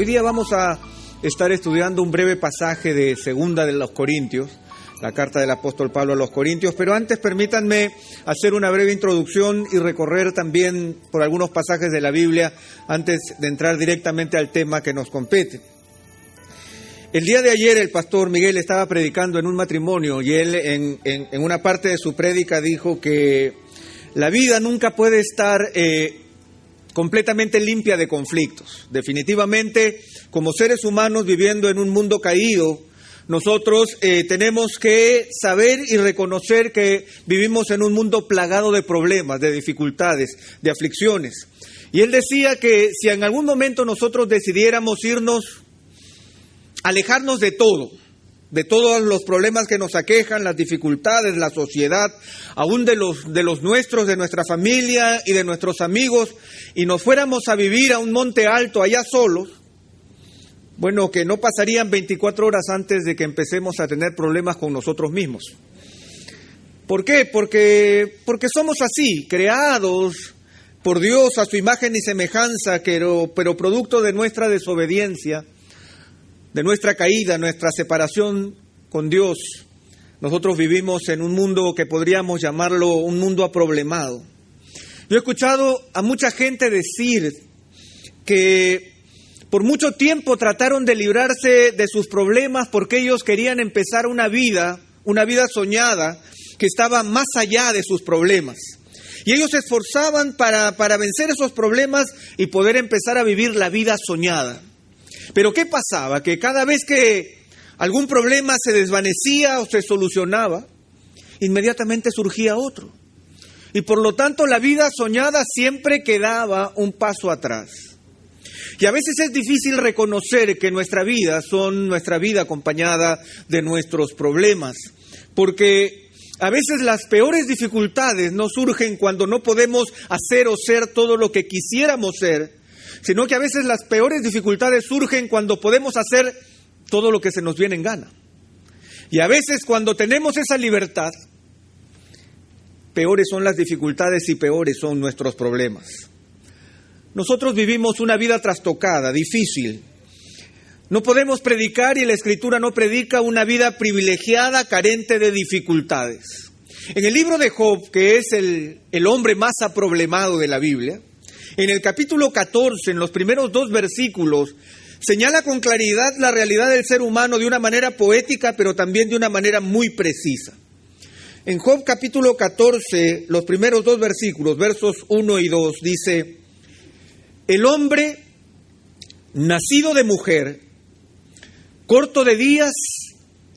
Hoy día vamos a estar estudiando un breve pasaje de Segunda de los Corintios, la carta del apóstol Pablo a los Corintios, pero antes permítanme hacer una breve introducción y recorrer también por algunos pasajes de la Biblia antes de entrar directamente al tema que nos compete. El día de ayer el pastor Miguel estaba predicando en un matrimonio y él en una parte de su prédica dijo que la vida nunca puede estar completamente limpia de conflictos. Definitivamente, como seres humanos viviendo en un mundo caído, nosotros tenemos que saber y reconocer que vivimos en un mundo plagado de problemas, de dificultades, de aflicciones. Y él decía que si en algún momento nosotros decidiéramos alejarnos de todos los problemas que nos aquejan, las dificultades, la sociedad, aún de los nuestros, de nuestra familia y de nuestros amigos, y nos fuéramos a vivir a un monte alto allá solos, bueno, que no pasarían 24 horas antes de que empecemos a tener problemas con nosotros mismos. ¿Por qué? Porque somos así, creados por Dios a su imagen y semejanza, pero producto de nuestra desobediencia, de nuestra caída, nuestra separación con Dios. Nosotros vivimos en un mundo que podríamos llamarlo un mundo aproblemado. Yo he escuchado a mucha gente decir que por mucho tiempo trataron de librarse de sus problemas porque ellos querían empezar una vida soñada que estaba más allá de sus problemas. Y ellos se esforzaban para vencer esos problemas y poder empezar a vivir la vida soñada. Pero ¿qué pasaba? Que cada vez que algún problema se desvanecía o se solucionaba, inmediatamente surgía otro. Y por lo tanto la vida soñada siempre quedaba un paso atrás. Y a veces es difícil reconocer que nuestra vida acompañada de nuestros problemas, porque a veces las peores dificultades no surgen cuando no podemos hacer o ser todo lo que quisiéramos ser, sino que a veces las peores dificultades surgen cuando podemos hacer todo lo que se nos viene en gana. Y a veces cuando tenemos esa libertad, peores son las dificultades y peores son nuestros problemas. Nosotros vivimos una vida trastocada, difícil. No podemos predicar, y la Escritura no predica, una vida privilegiada, carente de dificultades. En el libro de Job, que es el hombre más aproblemado de la Biblia, en el capítulo 14, en los primeros 2 versículos, señala con claridad la realidad del ser humano de una manera poética, pero también de una manera muy precisa. En Job capítulo 14, los primeros 2 versículos, versos 1 y 2, dice: el hombre, nacido de mujer, corto de días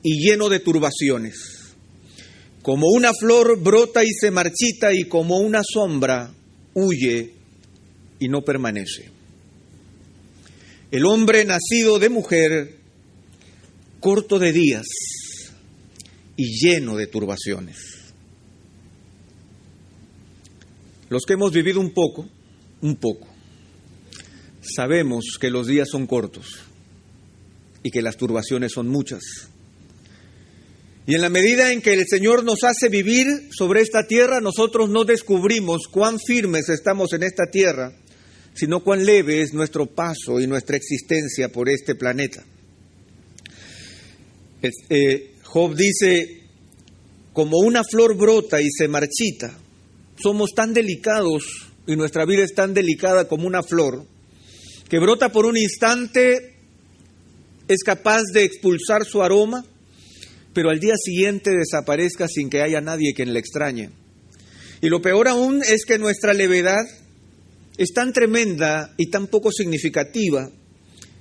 y lleno de turbaciones, como una flor brota y se marchita, y como una sombra huye y no permanece. El hombre nacido de mujer, corto de días y lleno de turbaciones. Los que hemos vivido un poco, sabemos que los días son cortos y que las turbaciones son muchas. Y en la medida en que el Señor nos hace vivir sobre esta tierra, nosotros no descubrimos cuán firmes estamos en esta tierra, sino cuán leve es nuestro paso y nuestra existencia por este planeta. Job dice: como una flor brota y se marchita. Somos tan delicados y nuestra vida es tan delicada como una flor que brota por un instante, es capaz de expulsar su aroma, pero al día siguiente desaparezca sin que haya nadie quien la extrañe. Y lo peor aún es que nuestra levedad es tan tremenda y tan poco significativa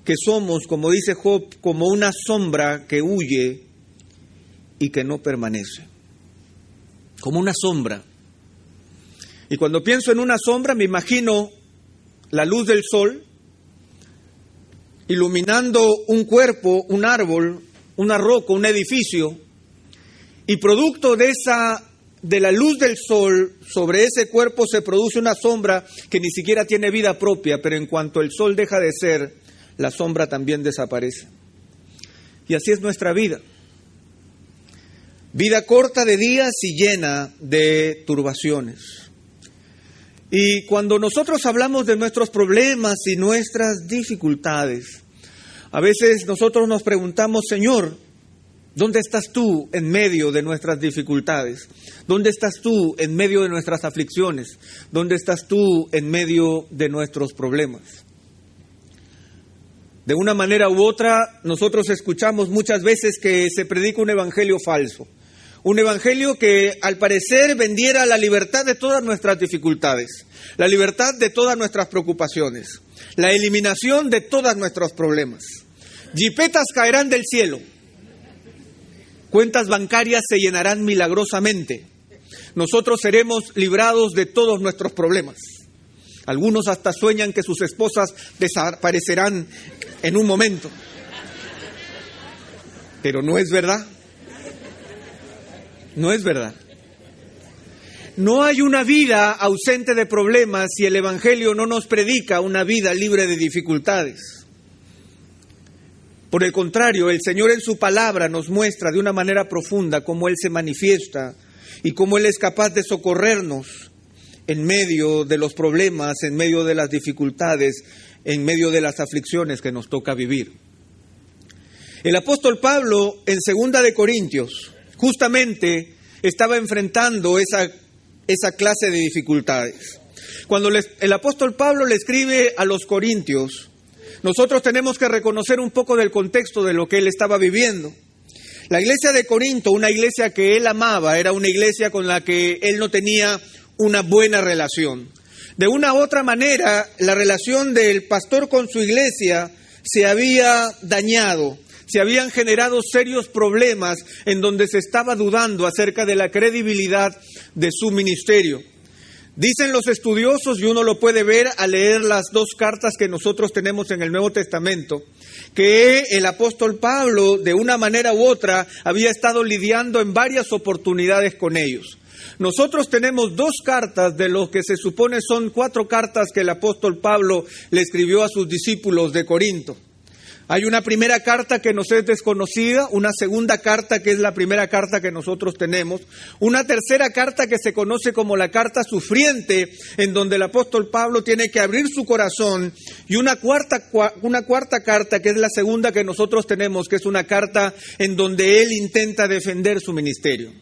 que somos, como dice Job, como una sombra que huye y que no permanece. Como una sombra. Y cuando pienso en una sombra me imagino la luz del sol iluminando un cuerpo, un árbol, una roca, un edificio, y producto de la luz del sol, sobre ese cuerpo se produce una sombra que ni siquiera tiene vida propia, pero en cuanto el sol deja de ser, la sombra también desaparece. Y así es nuestra vida. Vida corta de días y llena de turbaciones. Y cuando nosotros hablamos de nuestros problemas y nuestras dificultades, A veces nosotros nos preguntamos, Señor, ¿dónde estás tú en medio de nuestras dificultades? ¿Dónde estás tú en medio de nuestras aflicciones? ¿Dónde estás tú en medio de nuestros problemas? De una manera u otra, nosotros escuchamos muchas veces que se predica un evangelio falso. Un evangelio que al parecer vendiera la libertad de todas nuestras dificultades, la libertad de todas nuestras preocupaciones, la eliminación de todos nuestros problemas. Jipetas caerán del cielo. Cuentas bancarias se llenarán milagrosamente. Nosotros seremos librados de todos nuestros problemas. Algunos hasta sueñan que sus esposas desaparecerán en un momento. Pero no es verdad. No es verdad. No hay una vida ausente de problemas si el Evangelio no nos predica una vida libre de dificultades. Por el contrario, el Señor en su palabra nos muestra de una manera profunda cómo Él se manifiesta y cómo Él es capaz de socorrernos en medio de los problemas, en medio de las dificultades, en medio de las aflicciones que nos toca vivir. El apóstol Pablo en 2 de Corintios justamente estaba enfrentando esa clase de dificultades. Cuando el apóstol Pablo le escribe a los corintios, nosotros tenemos que reconocer un poco del contexto de lo que él estaba viviendo. La iglesia de Corinto, una iglesia que él amaba, era una iglesia con la que él no tenía una buena relación. De una u otra manera, la relación del pastor con su iglesia se había dañado. Se habían generado serios problemas en donde se estaba dudando acerca de la credibilidad de su ministerio. Dicen los estudiosos, y uno lo puede ver al leer las 2 cartas que nosotros tenemos en el Nuevo Testamento, que el apóstol Pablo, de una manera u otra, había estado lidiando en varias oportunidades con ellos. Nosotros tenemos 2 cartas de lo que se supone son 4 cartas que el apóstol Pablo le escribió a sus discípulos de Corinto. Hay una primera carta que nos es desconocida, una segunda carta que es la primera carta que nosotros tenemos, una tercera carta que se conoce como la carta sufriente, en donde el apóstol Pablo tiene que abrir su corazón, y una cuarta carta que es la segunda que nosotros tenemos, que es una carta en donde él intenta defender su ministerio.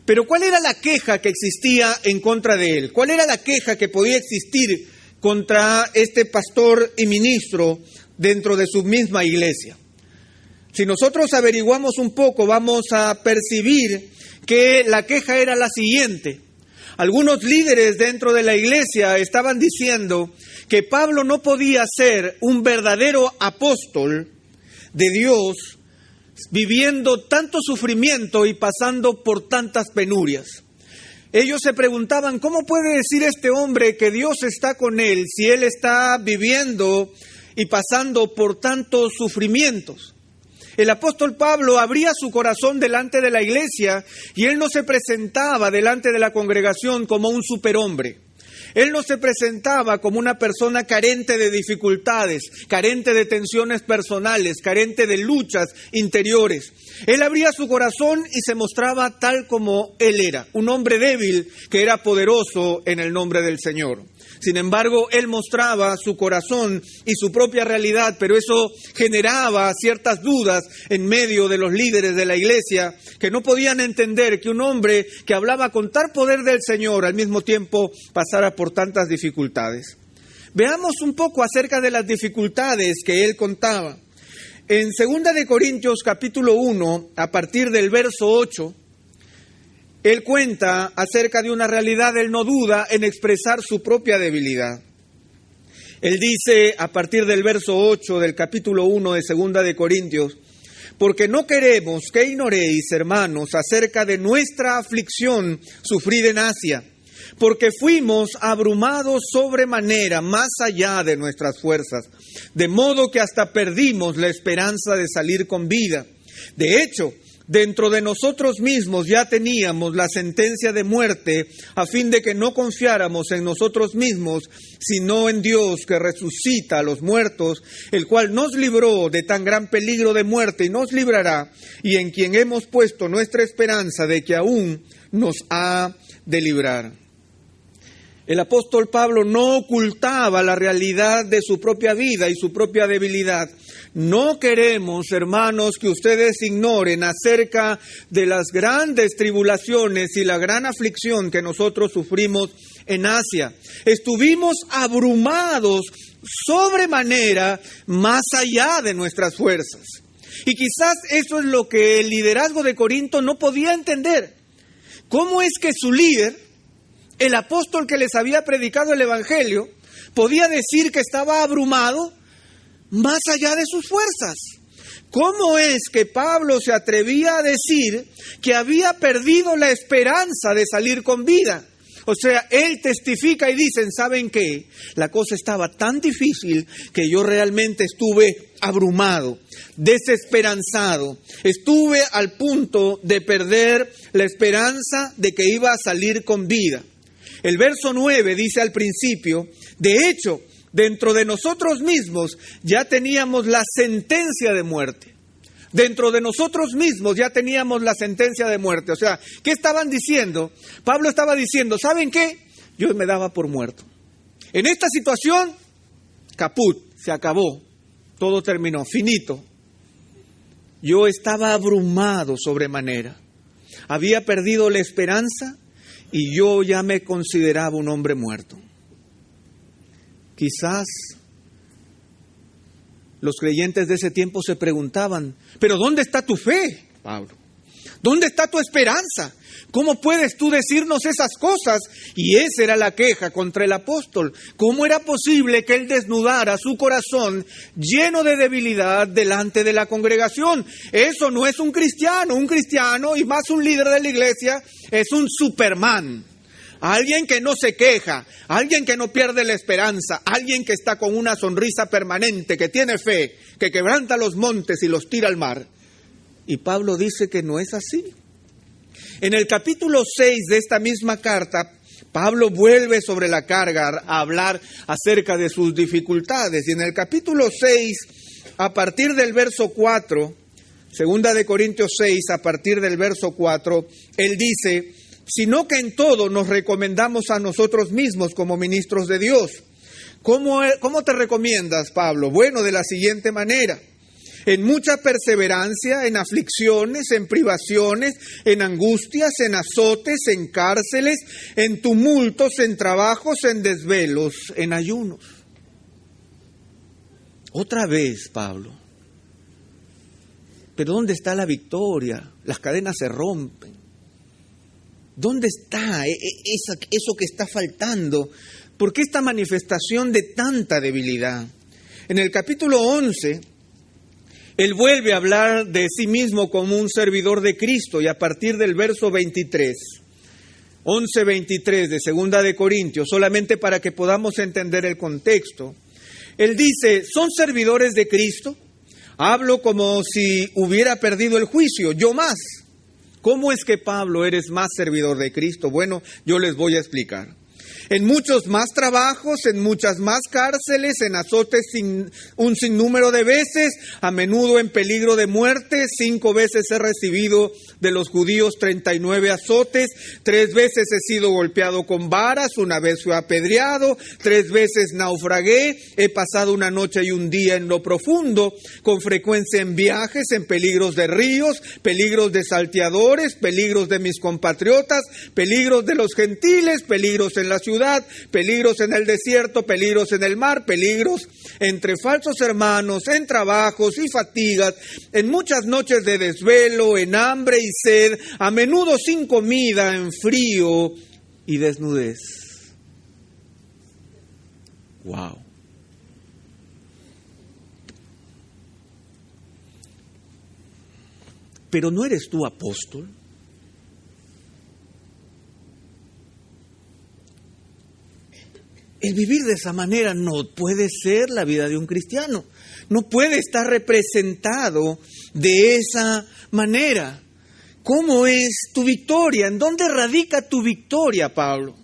Pero ¿cuál era la queja que existía en contra de él? ¿Cuál era la queja que podía existir contra este pastor y ministro dentro de su misma iglesia? Si nosotros averiguamos un poco, vamos a percibir que la queja era la siguiente. Algunos líderes dentro de la iglesia estaban diciendo que Pablo no podía ser un verdadero apóstol de Dios viviendo tanto sufrimiento y pasando por tantas penurias. Ellos se preguntaban, ¿cómo puede decir este hombre que Dios está con él si él está viviendo y pasando por tantos sufrimientos? El apóstol Pablo abría su corazón delante de la iglesia y él no se presentaba delante de la congregación como un superhombre. Él no se presentaba como una persona carente de dificultades, carente de tensiones personales, carente de luchas interiores. Él abría su corazón y se mostraba tal como él era, un hombre débil que era poderoso en el nombre del Señor. Sin embargo, él mostraba su corazón y su propia realidad, pero eso generaba ciertas dudas en medio de los líderes de la iglesia que no podían entender que un hombre que hablaba con tal poder del Señor al mismo tiempo pasara por tantas dificultades. Veamos un poco acerca de las dificultades que él contaba. En 2 de Corintios capítulo 1, a partir del verso 8, él cuenta acerca de una realidad, él no duda en expresar su propia debilidad. Él dice a partir del verso 8 del capítulo 1 de 2 de Corintios, porque no queremos que ignoréis, hermanos, acerca de nuestra aflicción sufrida en Asia, porque fuimos abrumados sobremanera más allá de nuestras fuerzas, de modo que hasta perdimos la esperanza de salir con vida. De hecho, dentro de nosotros mismos ya teníamos la sentencia de muerte, a fin de que no confiáramos en nosotros mismos, sino en Dios que resucita a los muertos, el cual nos libró de tan gran peligro de muerte y nos librará, y en quien hemos puesto nuestra esperanza de que aún nos ha de librar. El apóstol Pablo no ocultaba la realidad de su propia vida y su propia debilidad. No queremos, hermanos, que ustedes ignoren acerca de las grandes tribulaciones y la gran aflicción que nosotros sufrimos en Asia. Estuvimos abrumados sobremanera más allá de nuestras fuerzas. Y quizás eso es lo que el liderazgo de Corinto no podía entender. ¿Cómo es que su líder, el apóstol que les había predicado el Evangelio, podía decir que estaba abrumado más allá de sus fuerzas? ¿Cómo es que Pablo se atrevía a decir que había perdido la esperanza de salir con vida? O sea, él testifica y dicen, ¿saben qué? La cosa estaba tan difícil que yo realmente estuve abrumado, desesperanzado. Estuve al punto de perder la esperanza de que iba a salir con vida. El verso 9 dice al principio, de hecho, dentro de nosotros mismos ya teníamos la sentencia de muerte. Dentro de nosotros mismos ya teníamos la sentencia de muerte. O sea, ¿qué estaban diciendo? Pablo estaba diciendo, ¿saben qué? Yo me daba por muerto. En esta situación, caput, se acabó. Todo terminó, finito. Yo estaba abrumado sobremanera. Había perdido la esperanza y yo ya me consideraba un hombre muerto. Quizás los creyentes de ese tiempo se preguntaban, ¿pero dónde está tu fe, Pablo? ¿Dónde está tu esperanza? ¿Cómo puedes tú decirnos esas cosas? Y esa era la queja contra el apóstol. ¿Cómo era posible que él desnudara su corazón lleno de debilidad delante de la congregación? Eso no es un cristiano y más un líder de la iglesia, es un Superman. Alguien que no se queja, alguien que no pierde la esperanza, alguien que está con una sonrisa permanente, que tiene fe, que quebranta los montes y los tira al mar. Y Pablo dice que no es así. En el capítulo 6 de esta misma carta, Pablo vuelve sobre la carga a hablar acerca de sus dificultades. Y en el capítulo 6, a partir del verso 4, segunda de Corintios 6, a partir del verso 4, él dice, sino que en todo nos recomendamos a nosotros mismos como ministros de Dios. ¿Cómo te recomiendas, Pablo? Bueno, de la siguiente manera. En mucha perseverancia, en aflicciones, en privaciones, en angustias, en azotes, en cárceles, en tumultos, en trabajos, en desvelos, en ayunos. Otra vez, Pablo. Pero ¿dónde está la victoria? Las cadenas se rompen. ¿Dónde está eso que está faltando? ¿Por qué esta manifestación de tanta debilidad? En el capítulo 11, él vuelve a hablar de sí mismo como un servidor de Cristo y a partir del verso 23, 11:23 de Segunda de Corintios, solamente para que podamos entender el contexto. Él dice, ¿son servidores de Cristo? Hablo como si hubiera perdido el juicio, yo más. ¿Cómo es que, Pablo, eres más servidor de Cristo? Bueno, yo les voy a explicar. En muchos más trabajos, en muchas más cárceles, en azotes un sinnúmero de veces, a menudo en peligro de muerte. 5 veces he recibido de los judíos 39 azotes, 3 veces he sido golpeado con varas, 1 vez fui apedreado, 3 veces naufragué, he pasado una noche y un día en lo profundo, con frecuencia en viajes, en peligros de ríos, peligros de salteadores, peligros de mis compatriotas, peligros de los gentiles, peligros en la ciudad, peligros en el desierto, peligros en el mar, peligros entre falsos hermanos, en trabajos y fatigas, en muchas noches de desvelo, en hambre y sed, a menudo sin comida, en frío y desnudez. Wow. Pero ¿no eres tú apóstol? El vivir de esa manera no puede ser la vida de un cristiano. No puede estar representado de esa manera. ¿Cómo es tu victoria? ¿En dónde radica tu victoria, Pablo?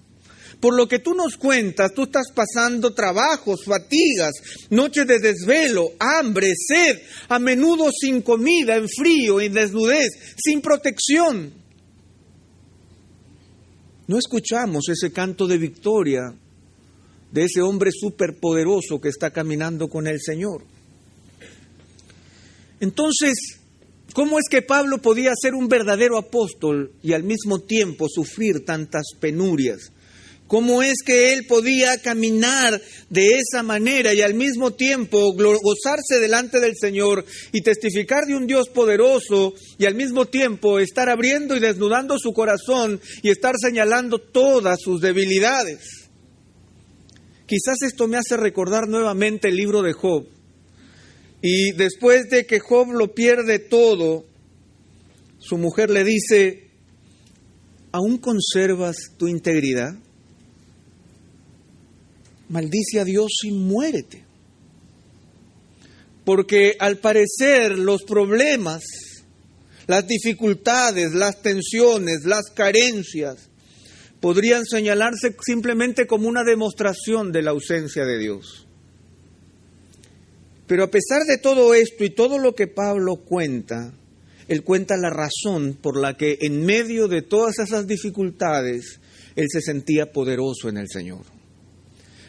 Por lo que tú nos cuentas, tú estás pasando trabajos, fatigas, noches de desvelo, hambre, sed, a menudo sin comida, en frío y desnudez, sin protección. No escuchamos ese canto de victoria de ese hombre superpoderoso que está caminando con el Señor. Entonces, ¿cómo es que Pablo podía ser un verdadero apóstol y al mismo tiempo sufrir tantas penurias? ¿Cómo es que él podía caminar de esa manera y al mismo tiempo gozarse delante del Señor y testificar de un Dios poderoso y al mismo tiempo estar abriendo y desnudando su corazón y estar señalando todas sus debilidades? Quizás esto me hace recordar nuevamente el libro de Job. Y después de que Job lo pierde todo, su mujer le dice: ¿aún conservas tu integridad? Maldice a Dios y muérete. Porque al parecer los problemas, las dificultades, las tensiones, las carencias, podrían señalarse simplemente como una demostración de la ausencia de Dios. Pero a pesar de todo esto y todo lo que Pablo cuenta, él cuenta la razón por la que en medio de todas esas dificultades, él se sentía poderoso en el Señor.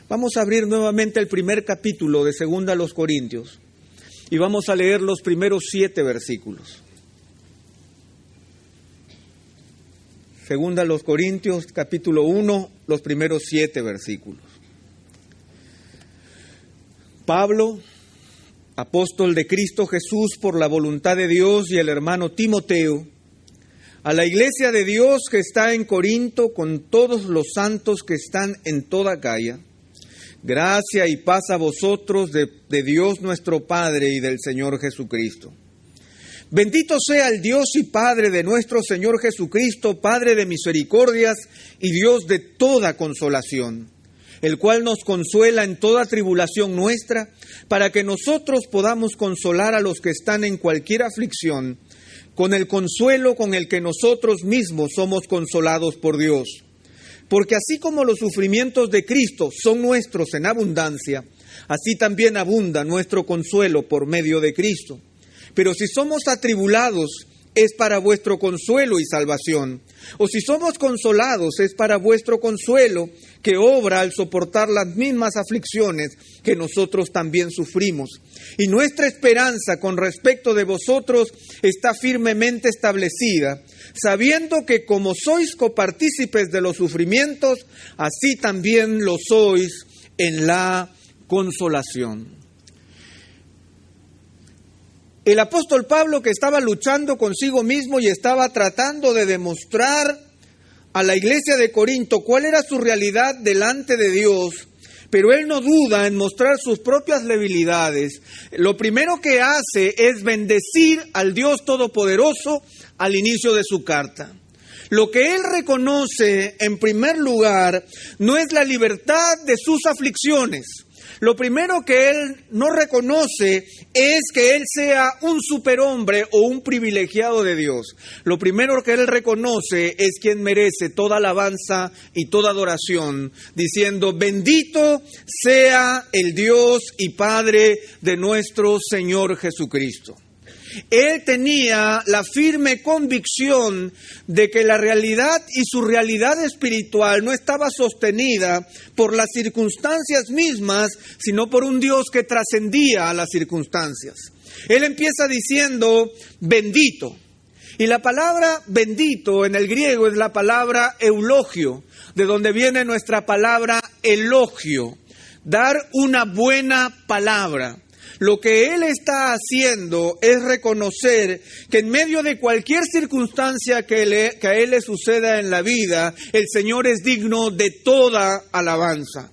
Vamos a abrir nuevamente el primer capítulo de 2 Corintios y vamos a leer los primeros 7 versículos. 2 Corintios, capítulo 1, los primeros 7 versículos. Pablo, apóstol de Cristo Jesús por la voluntad de Dios, y el hermano Timoteo, a la iglesia de Dios que está en Corinto con todos los santos que están en toda Acaya, gracia y paz a vosotros de Dios nuestro Padre y del Señor Jesucristo. Bendito sea el Dios y Padre de nuestro Señor Jesucristo, Padre de misericordias y Dios de toda consolación, el cual nos consuela en toda tribulación nuestra, para que nosotros podamos consolar a los que están en cualquier aflicción, con el consuelo con el que nosotros mismos somos consolados por Dios. Porque así como los sufrimientos de Cristo son nuestros en abundancia, así también abunda nuestro consuelo por medio de Cristo. Pero si somos atribulados, es para vuestro consuelo y salvación. O si somos consolados, es para vuestro consuelo, que obra al soportar las mismas aflicciones que nosotros también sufrimos. Y nuestra esperanza con respecto de vosotros está firmemente establecida, sabiendo que como sois copartícipes de los sufrimientos, así también lo sois en la consolación. El apóstol Pablo, que estaba luchando consigo mismo y estaba tratando de demostrar a la iglesia de Corinto cuál era su realidad delante de Dios, pero él no duda en mostrar sus propias debilidades. Lo primero que hace es bendecir al Dios Todopoderoso al inicio de su carta. Lo que él reconoce en primer lugar no es la libertad de sus aflicciones. Lo primero que él no reconoce es que él sea un superhombre o un privilegiado de Dios. Lo primero que él reconoce es quien merece toda alabanza y toda adoración, diciendo: bendito sea el Dios y Padre de nuestro Señor Jesucristo. Él tenía la firme convicción de que la realidad y su realidad espiritual no estaba sostenida por las circunstancias mismas, sino por un Dios que trascendía a las circunstancias. Él empieza diciendo bendito. Y la palabra bendito en el griego es la palabra eulogio, de donde viene nuestra palabra elogio, dar una buena palabra. Lo que él está haciendo es reconocer que en medio de cualquier circunstancia que a él le suceda en la vida, el Señor es digno de toda alabanza.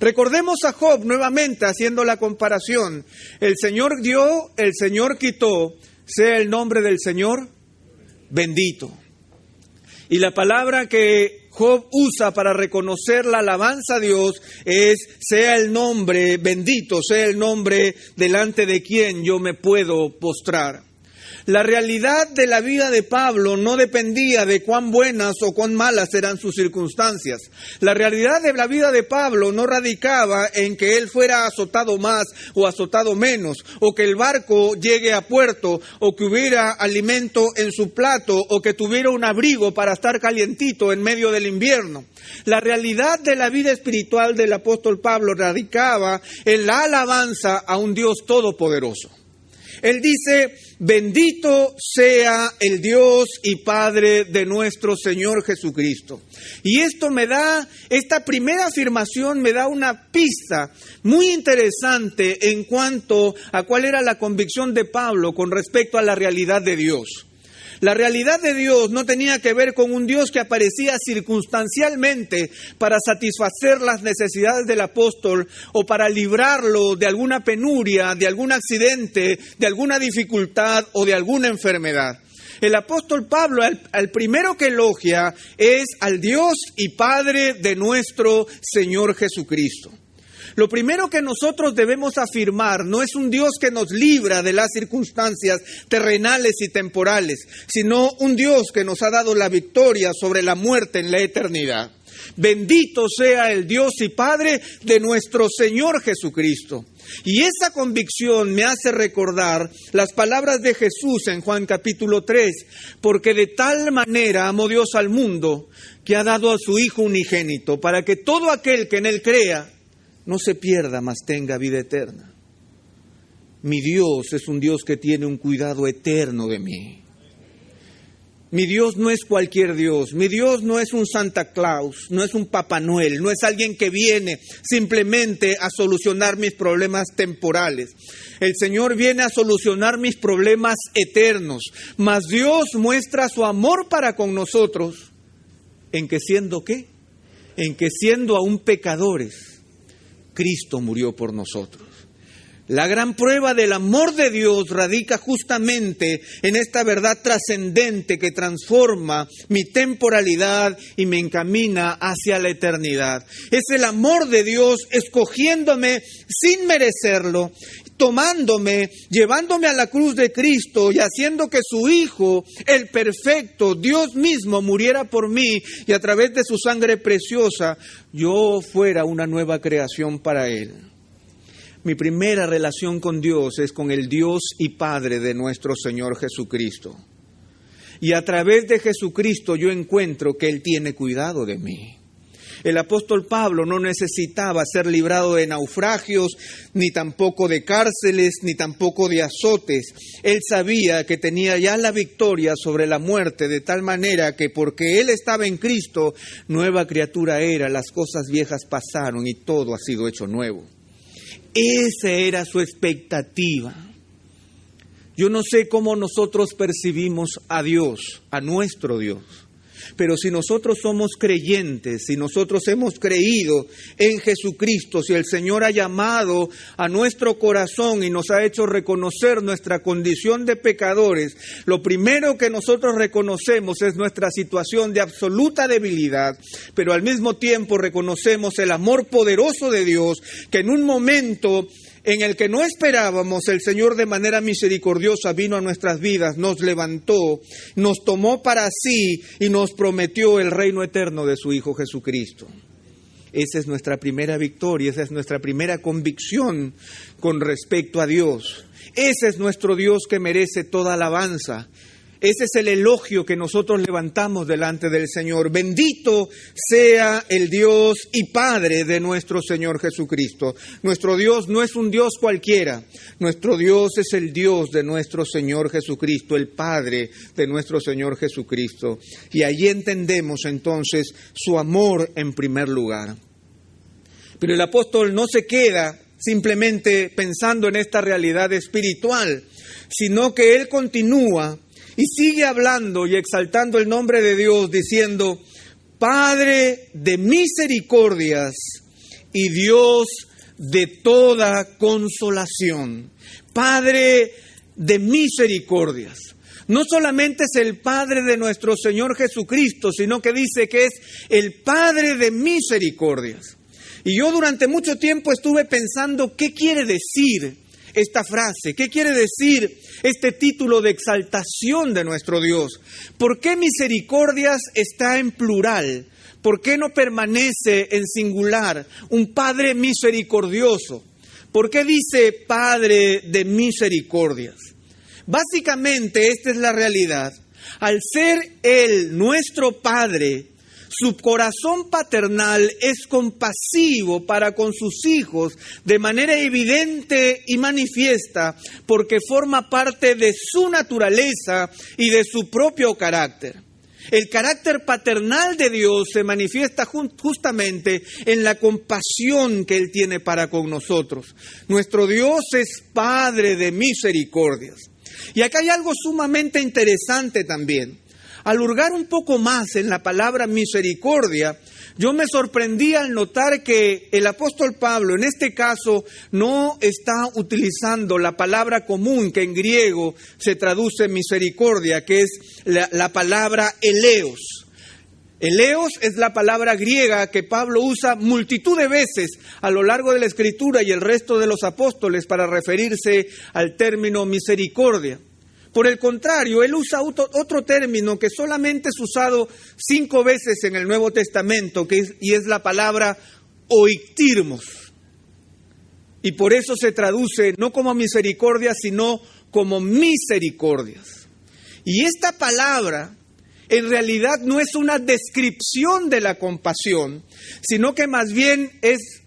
Recordemos a Job nuevamente haciendo la comparación. El Señor dio, el Señor quitó, sea el nombre del Señor bendito. Y la palabra que Job usa para reconocer la alabanza a Dios es: sea el nombre bendito, sea el nombre delante de quien yo me puedo postrar. La realidad de la vida de Pablo no dependía de cuán buenas o cuán malas eran sus circunstancias. La realidad de la vida de Pablo no radicaba en que él fuera azotado más o azotado menos, o que el barco llegue a puerto, o que hubiera alimento en su plato, o que tuviera un abrigo para estar calientito en medio del invierno. La realidad de la vida espiritual del apóstol Pablo radicaba en la alabanza a un Dios todopoderoso. Él dice: bendito sea el Dios y Padre de nuestro Señor Jesucristo. Y esta primera afirmación me da una pista muy interesante en cuanto a cuál era la convicción de Pablo con respecto a la realidad de Dios. La realidad de Dios no tenía que ver con un Dios que aparecía circunstancialmente para satisfacer las necesidades del apóstol o para librarlo de alguna penuria, de algún accidente, de alguna dificultad o de alguna enfermedad. El apóstol Pablo, al primero que elogia, es al Dios y Padre de nuestro Señor Jesucristo. Lo primero que nosotros debemos afirmar no es un Dios que nos libra de las circunstancias terrenales y temporales, sino un Dios que nos ha dado la victoria sobre la muerte en la eternidad. Bendito sea el Dios y Padre de nuestro Señor Jesucristo. Y esa convicción me hace recordar las palabras de Jesús en Juan capítulo 3, porque de tal manera amó Dios al mundo que ha dado a su Hijo unigénito, para que todo aquel que en Él crea no se pierda, mas tenga vida eterna. Mi Dios es un Dios que tiene un cuidado eterno de mí. Mi Dios no es cualquier Dios. Mi Dios no es un Santa Claus, no es un Papá Noel, no es alguien que viene simplemente a solucionar mis problemas temporales. El Señor viene a solucionar mis problemas eternos. Mas Dios muestra su amor para con nosotros en que siendo ¿qué? En que siendo aún pecadores, Cristo murió por nosotros. La gran prueba del amor de Dios radica justamente en esta verdad trascendente que transforma mi temporalidad y me encamina hacia la eternidad. Es el amor de Dios escogiéndome sin merecerlo, tomándome, llevándome a la cruz de Cristo y haciendo que su Hijo, el perfecto, Dios mismo, muriera por mí y a través de su sangre preciosa yo fuera una nueva creación para Él. Mi primera relación con Dios es con el Dios y Padre de nuestro Señor Jesucristo. Y a través de Jesucristo yo encuentro que Él tiene cuidado de mí. El apóstol Pablo no necesitaba ser librado de naufragios, ni tampoco de cárceles, ni tampoco de azotes. Él sabía que tenía ya la victoria sobre la muerte, de tal manera que porque Él estaba en Cristo, nueva criatura era, las cosas viejas pasaron y todo ha sido hecho nuevo. Esa era su expectativa. Yo no sé cómo nosotros percibimos a Dios, a nuestro Dios. Pero si nosotros somos creyentes, si nosotros hemos creído en Jesucristo, si el Señor ha llamado a nuestro corazón y nos ha hecho reconocer nuestra condición de pecadores, lo primero que nosotros reconocemos es nuestra situación de absoluta debilidad, pero al mismo tiempo reconocemos el amor poderoso de Dios, que en un momento en el que no esperábamos, el Señor de manera misericordiosa vino a nuestras vidas, nos levantó, nos tomó para sí y nos prometió el reino eterno de su Hijo Jesucristo. Esa es nuestra primera victoria, esa es nuestra primera convicción con respecto a Dios. Ese es nuestro Dios que merece toda alabanza. Ese es el elogio que nosotros levantamos delante del Señor. Bendito sea el Dios y Padre de nuestro Señor Jesucristo. Nuestro Dios no es un Dios cualquiera. Nuestro Dios es el Dios de nuestro Señor Jesucristo, el Padre de nuestro Señor Jesucristo. Y allí entendemos entonces su amor en primer lugar. Pero el apóstol no se queda simplemente pensando en esta realidad espiritual, sino que él continúa y sigue hablando y exaltando el nombre de Dios, diciendo: Padre de misericordias y Dios de toda consolación. Padre de misericordias. No solamente es el Padre de nuestro Señor Jesucristo, sino que dice que es el Padre de misericordias. Y yo durante mucho tiempo estuve pensando, ¿qué quiere decir esta frase? ¿Qué quiere decir este título de exaltación de nuestro Dios? ¿Por qué misericordias está en plural? ¿Por qué no permanece en singular? Un Padre misericordioso. ¿Por qué dice Padre de misericordias? Básicamente esta es la realidad. Al ser Él nuestro Padre, su corazón paternal es compasivo para con sus hijos de manera evidente y manifiesta, porque forma parte de su naturaleza y de su propio carácter. El carácter paternal de Dios se manifiesta justamente en la compasión que Él tiene para con nosotros. Nuestro Dios es Padre de misericordias. Y acá hay algo sumamente interesante también. Al hurgar un poco más en la palabra misericordia, yo me sorprendí al notar que el apóstol Pablo, en este caso, no está utilizando la palabra común que en griego se traduce misericordia, que es la palabra eleos. Eleos es la palabra griega que Pablo usa multitud de veces a lo largo de la Escritura y el resto de los apóstoles para referirse al término misericordia. Por el contrario, él usa otro término que solamente es usado 5 veces en el Nuevo Testamento, y es la palabra oiktirmos. Y por eso se traduce no como misericordia, sino como misericordias. Y esta palabra en realidad no es una descripción de la compasión, sino que más bien es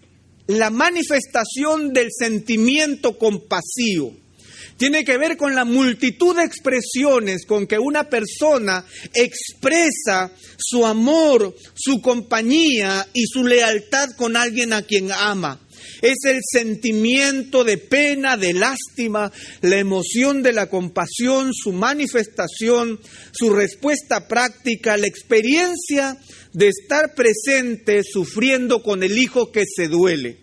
la manifestación del sentimiento compasivo. Tiene que ver con la multitud de expresiones con que una persona expresa su amor, su compañía y su lealtad con alguien a quien ama. Es el sentimiento de pena, de lástima, la emoción de la compasión, su manifestación, su respuesta práctica, la experiencia de estar presente sufriendo con el hijo que se duele.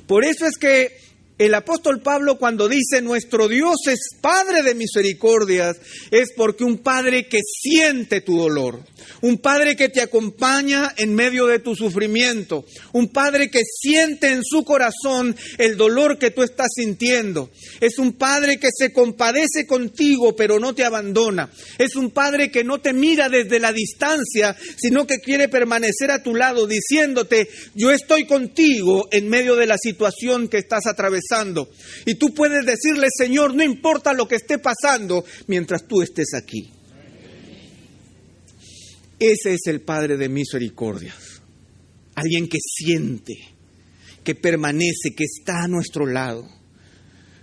Por eso es que el apóstol Pablo, cuando dice nuestro Dios es Padre de misericordias, es porque un Padre que siente tu dolor, un Padre que te acompaña en medio de tu sufrimiento, un Padre que siente en su corazón el dolor que tú estás sintiendo. Es un Padre que se compadece contigo pero no te abandona. Es un Padre que no te mira desde la distancia, sino que quiere permanecer a tu lado diciéndote, yo estoy contigo en medio de la situación que estás atravesando. Y tú puedes decirle, Señor, no importa lo que esté pasando mientras tú estés aquí. Ese es el Padre de misericordias. Alguien que siente, que permanece, que está a nuestro lado.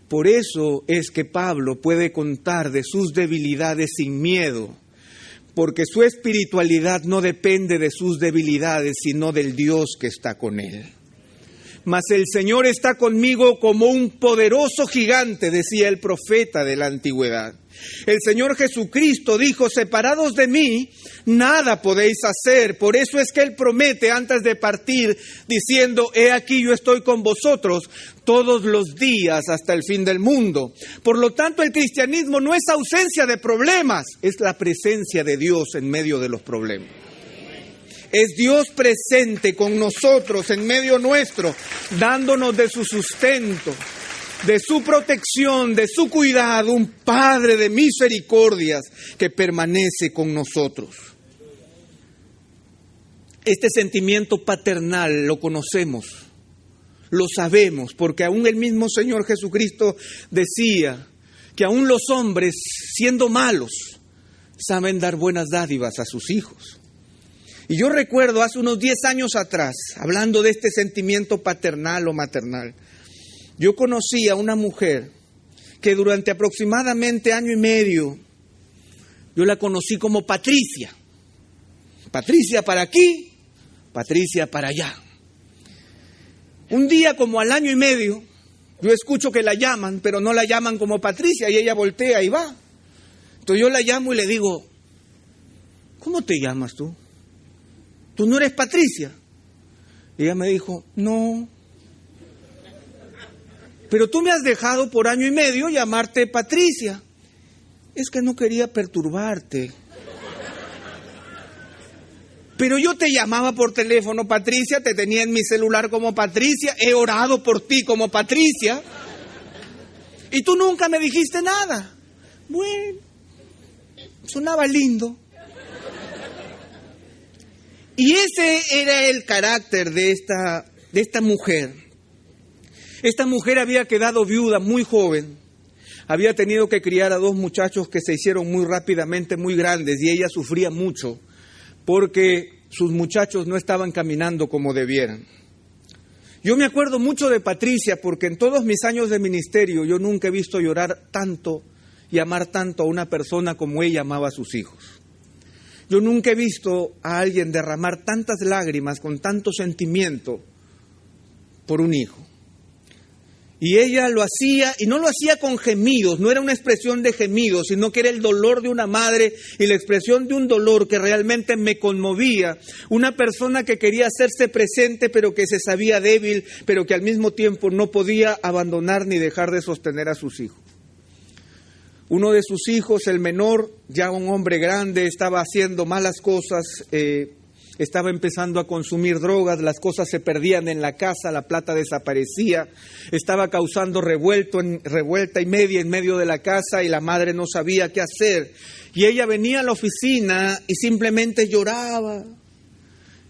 Por eso es que Pablo puede contar de sus debilidades sin miedo, porque su espiritualidad no depende de sus debilidades, sino del Dios que está con él. Mas el Señor está conmigo como un poderoso gigante, decía el profeta de la antigüedad. El Señor Jesucristo dijo, separados de mí, nada podéis hacer. Por eso es que Él promete antes de partir, diciendo, he aquí yo estoy con vosotros todos los días hasta el fin del mundo. Por lo tanto, el cristianismo no es ausencia de problemas, es la presencia de Dios en medio de los problemas. Es Dios presente con nosotros en medio nuestro, dándonos de su sustento, de su protección, de su cuidado, un Padre de misericordias que permanece con nosotros. Este sentimiento paternal lo conocemos, lo sabemos, porque aún el mismo Señor Jesucristo decía que aún los hombres, siendo malos, saben dar buenas dádivas a sus hijos. Y yo recuerdo hace unos 10 años atrás, hablando de este sentimiento paternal o maternal, yo conocí a una mujer que durante aproximadamente 1 año y medio, yo la conocí como Patricia. Patricia para aquí, Patricia para allá. Un día como al 1 año y medio, yo escucho que la llaman, pero no la llaman como Patricia, y ella voltea y va. Entonces yo la llamo y le digo, ¿cómo te llamas tú? ¿Tú no eres Patricia? Y ella me dijo, no. Pero tú me has dejado por 1 año y medio llamarte Patricia. Es que no quería perturbarte. Pero yo te llamaba por teléfono Patricia, te tenía en mi celular como Patricia, he orado por ti como Patricia. Y tú nunca me dijiste nada. Bueno, sonaba lindo. Y ese era el carácter de esta mujer. Esta mujer había quedado viuda muy joven. Había tenido que criar a 2 muchachos que se hicieron muy rápidamente muy grandes y ella sufría mucho porque sus muchachos no estaban caminando como debieran. Yo me acuerdo mucho de Patricia porque en todos mis años de ministerio yo nunca he visto llorar tanto y amar tanto a una persona como ella amaba a sus hijos. Yo nunca he visto a alguien derramar tantas lágrimas con tanto sentimiento por un hijo. Y ella lo hacía, y no lo hacía con gemidos, no era una expresión de gemidos, sino que era el dolor de una madre y la expresión de un dolor que realmente me conmovía. Una persona que quería hacerse presente, pero que se sabía débil, pero que al mismo tiempo no podía abandonar ni dejar de sostener a sus hijos. Uno de sus hijos, el menor, ya un hombre grande, estaba haciendo malas cosas, estaba empezando a consumir drogas, las cosas se perdían en la casa, la plata desaparecía, estaba causando revuelta y media en medio de la casa y la madre no sabía qué hacer. Y ella venía a la oficina y simplemente lloraba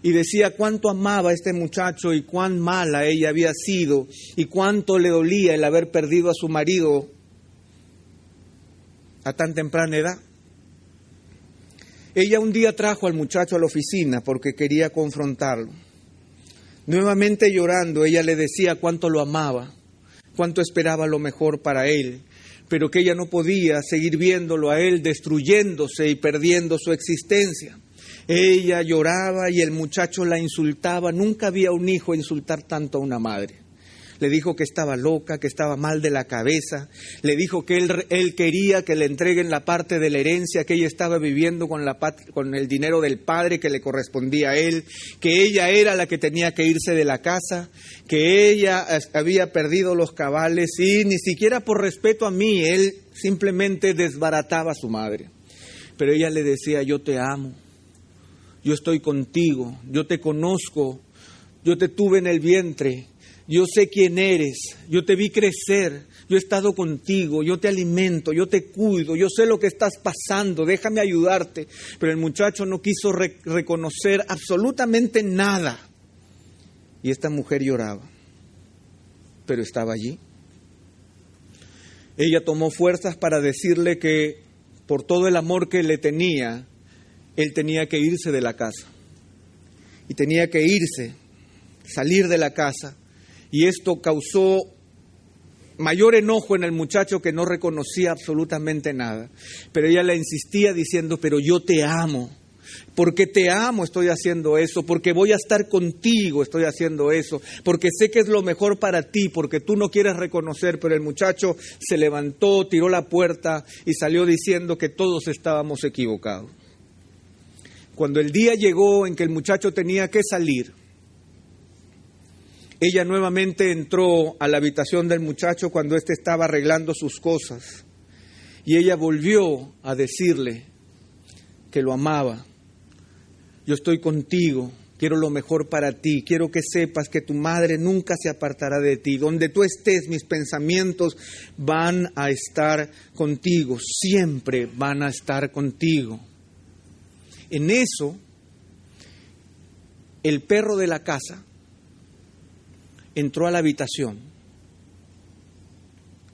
y decía cuánto amaba a este muchacho y cuán mala ella había sido y cuánto le dolía el haber perdido a su marido a tan temprana edad. Ella un día trajo al muchacho a la oficina porque quería confrontarlo. Nuevamente llorando, ella le decía cuánto lo amaba, cuánto esperaba lo mejor para él, pero que ella no podía seguir viéndolo a él destruyéndose y perdiendo su existencia. Ella lloraba y el muchacho la insultaba. Nunca había un hijo insultar tanto a una madre. Le dijo que estaba loca, que estaba mal de la cabeza. Le dijo que él quería que le entreguen la parte de la herencia que ella estaba viviendo con el dinero del padre que le correspondía a él. Que ella era la que tenía que irse de la casa. Que ella había perdido los cabales y ni siquiera por respeto a mí, él simplemente desbarataba a su madre. Pero ella le decía, yo te amo, yo estoy contigo, yo te conozco, yo te tuve en el vientre. Yo sé quién eres, yo te vi crecer, yo he estado contigo, yo te alimento, yo te cuido, yo sé lo que estás pasando, déjame ayudarte. Pero el muchacho no quiso reconocer absolutamente nada. Y esta mujer lloraba, pero estaba allí. Ella tomó fuerzas para decirle que por todo el amor que le tenía, él tenía que irse de la casa. Y tenía que irse, salir de la casa. Y esto causó mayor enojo en el muchacho que no reconocía absolutamente nada. Pero ella le insistía diciendo, pero yo te amo. Porque te amo estoy haciendo eso, porque voy a estar contigo estoy haciendo eso, porque sé que es lo mejor para ti, porque tú no quieres reconocer. Pero el muchacho se levantó, tiró la puerta y salió diciendo que todos estábamos equivocados. Cuando el día llegó en que el muchacho tenía que salir, ella nuevamente entró a la habitación del muchacho cuando éste estaba arreglando sus cosas. Y ella volvió a decirle que lo amaba. Yo estoy contigo, quiero lo mejor para ti, quiero que sepas que tu madre nunca se apartará de ti. Donde tú estés, mis pensamientos van a estar contigo, siempre van a estar contigo. En eso, el perro de la casa entró a la habitación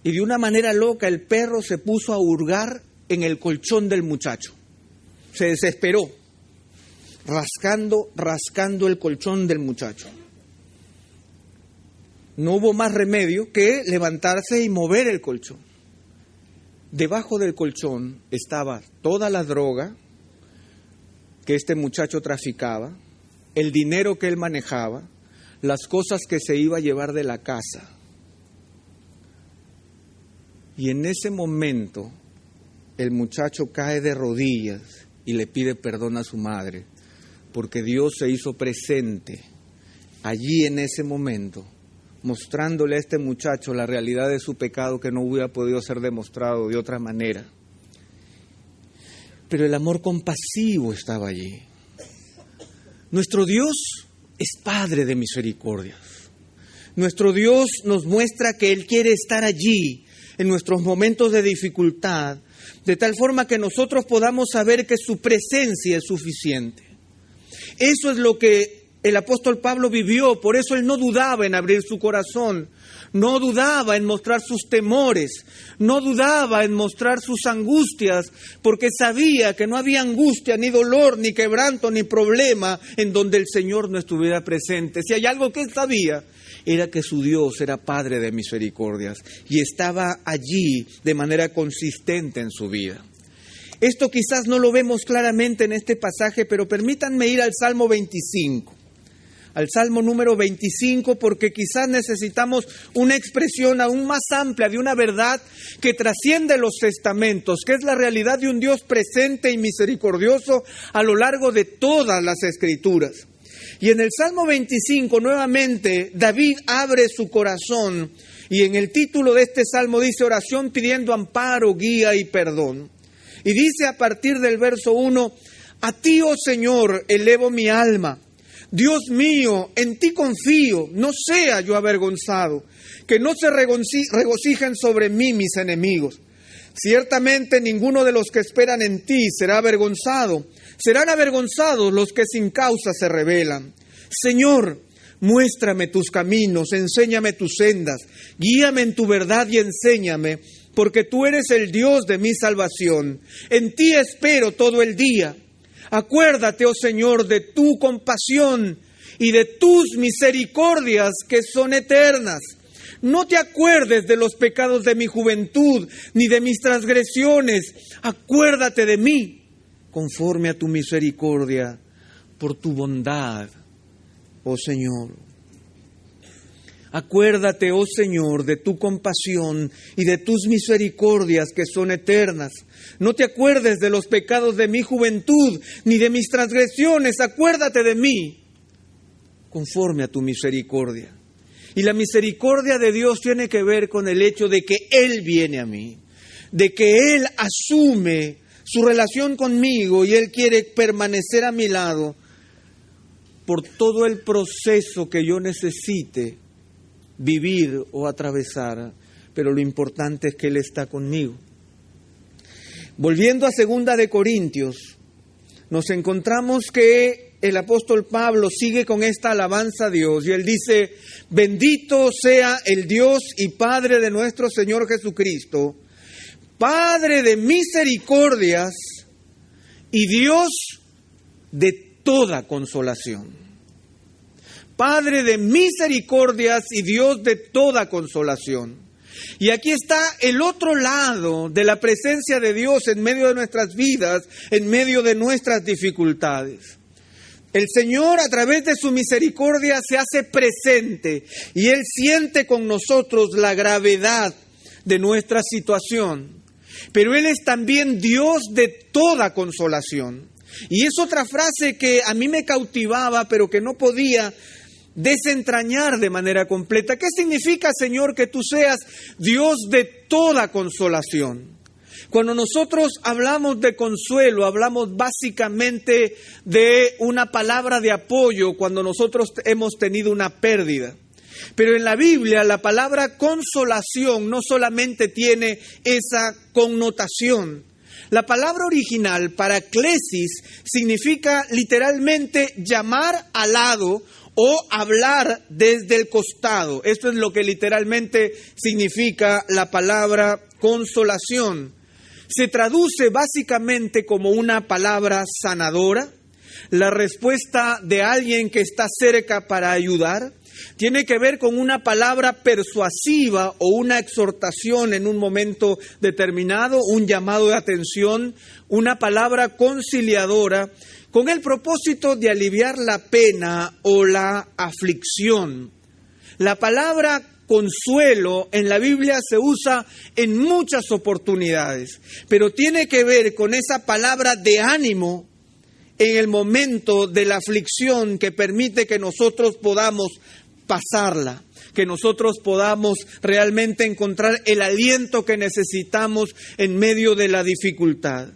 y de una manera loca el perro se puso a hurgar en el colchón del muchacho. Se desesperó, rascando el colchón del muchacho. No hubo más remedio que levantarse y mover el colchón. Debajo del colchón estaba toda la droga que este muchacho traficaba, el dinero que él manejaba, las cosas que se iba a llevar de la casa. Y en ese momento el muchacho cae de rodillas y le pide perdón a su madre, porque Dios se hizo presente allí en ese momento, mostrándole a este muchacho la realidad de su pecado que no hubiera podido ser demostrado de otra manera. Pero el amor compasivo estaba allí. Nuestro Dios es Padre de misericordias. Nuestro Dios nos muestra que Él quiere estar allí, en nuestros momentos de dificultad, de tal forma que nosotros podamos saber que su presencia es suficiente. Eso es lo que el apóstol Pablo vivió, por eso él no dudaba en abrir su corazón, no dudaba en mostrar sus temores, no dudaba en mostrar sus angustias, porque sabía que no había angustia, ni dolor, ni quebranto, ni problema en donde el Señor no estuviera presente. Si hay algo que él sabía, era que su Dios era Padre de misericordias y estaba allí de manera consistente en su vida. Esto quizás no lo vemos claramente en este pasaje, pero permítanme ir al Salmo 25. Al Salmo número 25, porque quizás necesitamos una expresión aún más amplia de una verdad que trasciende los testamentos, que es la realidad de un Dios presente y misericordioso a lo largo de todas las Escrituras. Y en el Salmo 25, nuevamente, David abre su corazón y en el título de este Salmo dice oración pidiendo amparo, guía y perdón. Y dice a partir del verso 1, a ti, oh Señor, elevo mi alma. Dios mío, en ti confío, no sea yo avergonzado, que no se regocijen sobre mí mis enemigos. Ciertamente ninguno de los que esperan en ti será avergonzado. Serán avergonzados los que sin causa se rebelan. Señor, muéstrame tus caminos, enséñame tus sendas, guíame en tu verdad y enséñame, porque tú eres el Dios de mi salvación. En ti espero todo el día. Acuérdate, oh Señor, de tu compasión y de tus misericordias que son eternas. No te acuerdes de los pecados de mi juventud, ni de mis transgresiones. Acuérdate de mí, conforme a tu misericordia, por tu bondad, oh Señor. Acuérdate, oh Señor, de tu compasión y de tus misericordias que son eternas. No te acuerdes de los pecados de mi juventud, ni de mis transgresiones. Acuérdate de mí, conforme a tu misericordia. Y la misericordia de Dios tiene que ver con el hecho de que Él viene a mí, de que Él asume su relación conmigo y Él quiere permanecer a mi lado por todo el proceso que yo necesite vivir o atravesar, pero lo importante es que Él está conmigo. Volviendo a 2 de Corintios, nos encontramos que el apóstol Pablo sigue con esta alabanza a Dios y él dice, bendito sea el Dios y Padre de nuestro Señor Jesucristo, Padre de misericordias y Dios de toda consolación. Padre de misericordias y Dios de toda consolación. Y aquí está el otro lado de la presencia de Dios en medio de nuestras vidas, en medio de nuestras dificultades. El Señor a través de su misericordia se hace presente y Él siente con nosotros la gravedad de nuestra situación. Pero Él es también Dios de toda consolación. Y es otra frase que a mí me cautivaba, pero que no podía desentrañar de manera completa. ¿Qué significa, Señor, que tú seas Dios de toda consolación? Cuando nosotros hablamos de consuelo, hablamos básicamente de una palabra de apoyo cuando nosotros hemos tenido una pérdida. Pero en la Biblia la palabra consolación no solamente tiene esa connotación. La palabra original, paraklesis, significa literalmente llamar al lado o hablar desde el costado. Esto es lo que literalmente significa la palabra consolación. Se traduce básicamente como una palabra sanadora, la respuesta de alguien que está cerca para ayudar. Tiene que ver con una palabra persuasiva o una exhortación en un momento determinado, un llamado de atención, una palabra conciliadora, con el propósito de aliviar la pena o la aflicción. La palabra consuelo en la Biblia se usa en muchas oportunidades, pero tiene que ver con esa palabra de ánimo en el momento de la aflicción que permite que nosotros podamos pasarla, que nosotros podamos realmente encontrar el aliento que necesitamos en medio de la dificultad.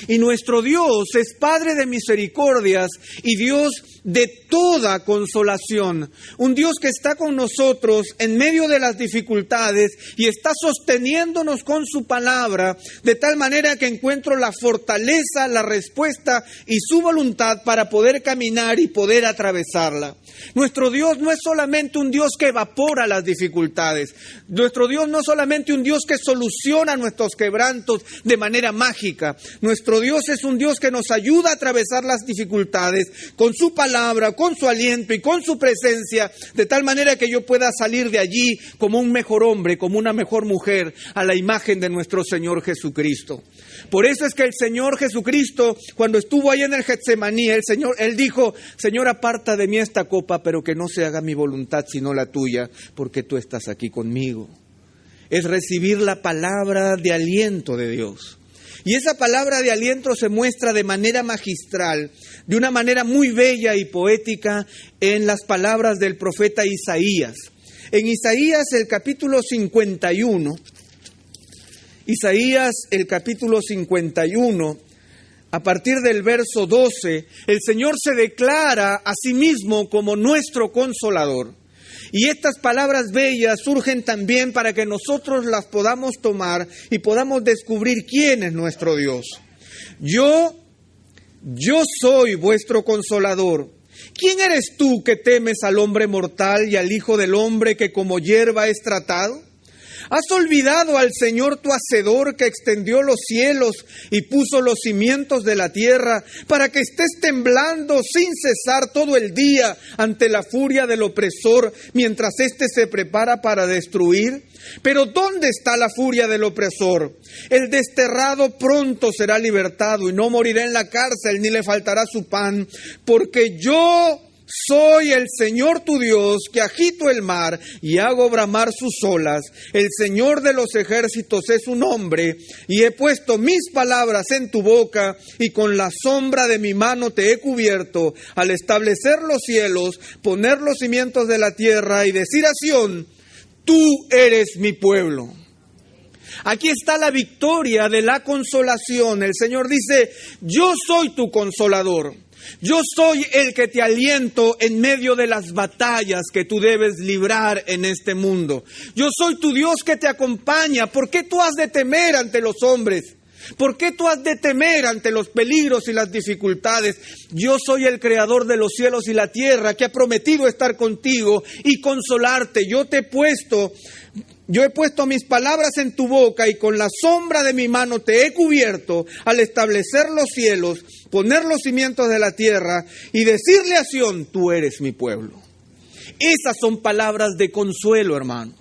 Y nuestro Dios es Padre de misericordias y Dios de toda consolación. Un Dios que está con nosotros en medio de las dificultades y está sosteniéndonos con su palabra, de tal manera que encuentro la fortaleza, la respuesta y su voluntad para poder caminar y poder atravesarla. Nuestro Dios no es solamente un Dios que evapora las dificultades. Nuestro Dios no es solamente un Dios que soluciona nuestros quebrantos de manera mágica. Nuestro Dios es un Dios que nos ayuda a atravesar las dificultades con su palabra, con su aliento y con su presencia, de tal manera que yo pueda salir de allí como un mejor hombre, como una mejor mujer, a la imagen de nuestro Señor Jesucristo. Por eso es que el Señor Jesucristo, cuando estuvo ahí en el Getsemaní, Él dijo: Señor, aparta de mí esta copa, pero que no se haga mi voluntad sino la tuya, porque tú estás aquí conmigo. Es recibir la palabra de aliento de Dios. Y esa palabra de aliento se muestra de manera magistral, de una manera muy bella y poética, en las palabras del profeta Isaías. En Isaías el capítulo 51, el capítulo 51, a partir del verso 12, el Señor se declara a sí mismo como nuestro consolador. Y estas palabras bellas surgen también para que nosotros las podamos tomar y podamos descubrir quién es nuestro Dios. Yo soy vuestro consolador. ¿Quién eres tú que temes al hombre mortal y al Hijo del hombre que como hierba es tratado? ¿Has olvidado al Señor tu Hacedor, que extendió los cielos y puso los cimientos de la tierra, para que estés temblando sin cesar todo el día ante la furia del opresor, mientras éste se prepara para destruir? Pero ¿dónde está la furia del opresor? El desterrado pronto será libertado y no morirá en la cárcel, ni le faltará su pan, porque yo soy el Señor tu Dios, que agito el mar y hago bramar sus olas. El Señor de los ejércitos es su nombre, y he puesto mis palabras en tu boca, y con la sombra de mi mano te he cubierto, al establecer los cielos, poner los cimientos de la tierra, y decir a Sión: tú eres mi pueblo. Aquí está la victoria de la consolación. El Señor dice: yo soy tu consolador. Yo soy el que te aliento en medio de las batallas que tú debes librar en este mundo. Yo soy tu Dios que te acompaña. ¿Por qué tú has de temer ante los hombres? ¿Por qué tú has de temer ante los peligros y las dificultades? Yo soy el creador de los cielos y la tierra, que ha prometido estar contigo y consolarte. Yo he puesto mis palabras en tu boca, y con la sombra de mi mano te he cubierto, al establecer los cielos, poner los cimientos de la tierra y decirle a Sión: tú eres mi pueblo. Esas son palabras de consuelo, hermanos.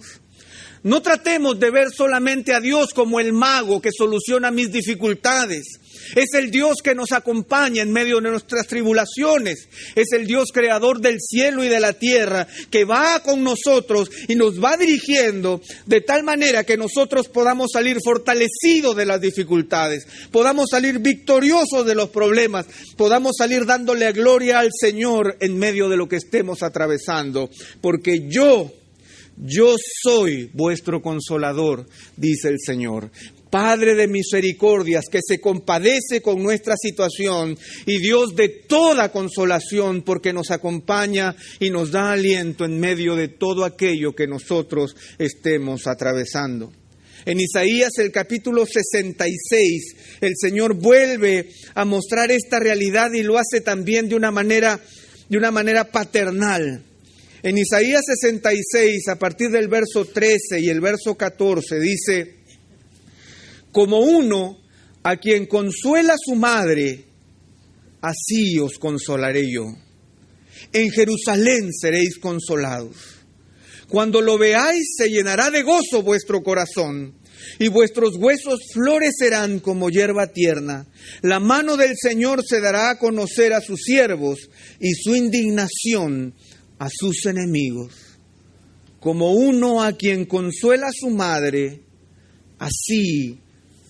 No tratemos de ver solamente a Dios como el mago que soluciona mis dificultades. Es el Dios que nos acompaña en medio de nuestras tribulaciones. Es el Dios creador del cielo y de la tierra, que va con nosotros y nos va dirigiendo de tal manera que nosotros podamos salir fortalecidos de las dificultades, podamos salir victoriosos de los problemas, podamos salir dándole gloria al Señor en medio de lo que estemos atravesando. Porque yo soy vuestro consolador, dice el Señor. Padre de misericordias, que se compadece con nuestra situación, y Dios de toda consolación, porque nos acompaña y nos da aliento en medio de todo aquello que nosotros estemos atravesando. En Isaías el capítulo 66, el Señor vuelve a mostrar esta realidad, y lo hace también de una manera paternal. En Isaías 66, a partir del verso 13 y el verso 14, dice: como uno a quien consuela su madre, así os consolaré yo. En Jerusalén seréis consolados. Cuando lo veáis, se llenará de gozo vuestro corazón, y vuestros huesos florecerán como hierba tierna. La mano del Señor se dará a conocer a sus siervos, y su indignación a sus enemigos. Como uno a quien consuela su madre, así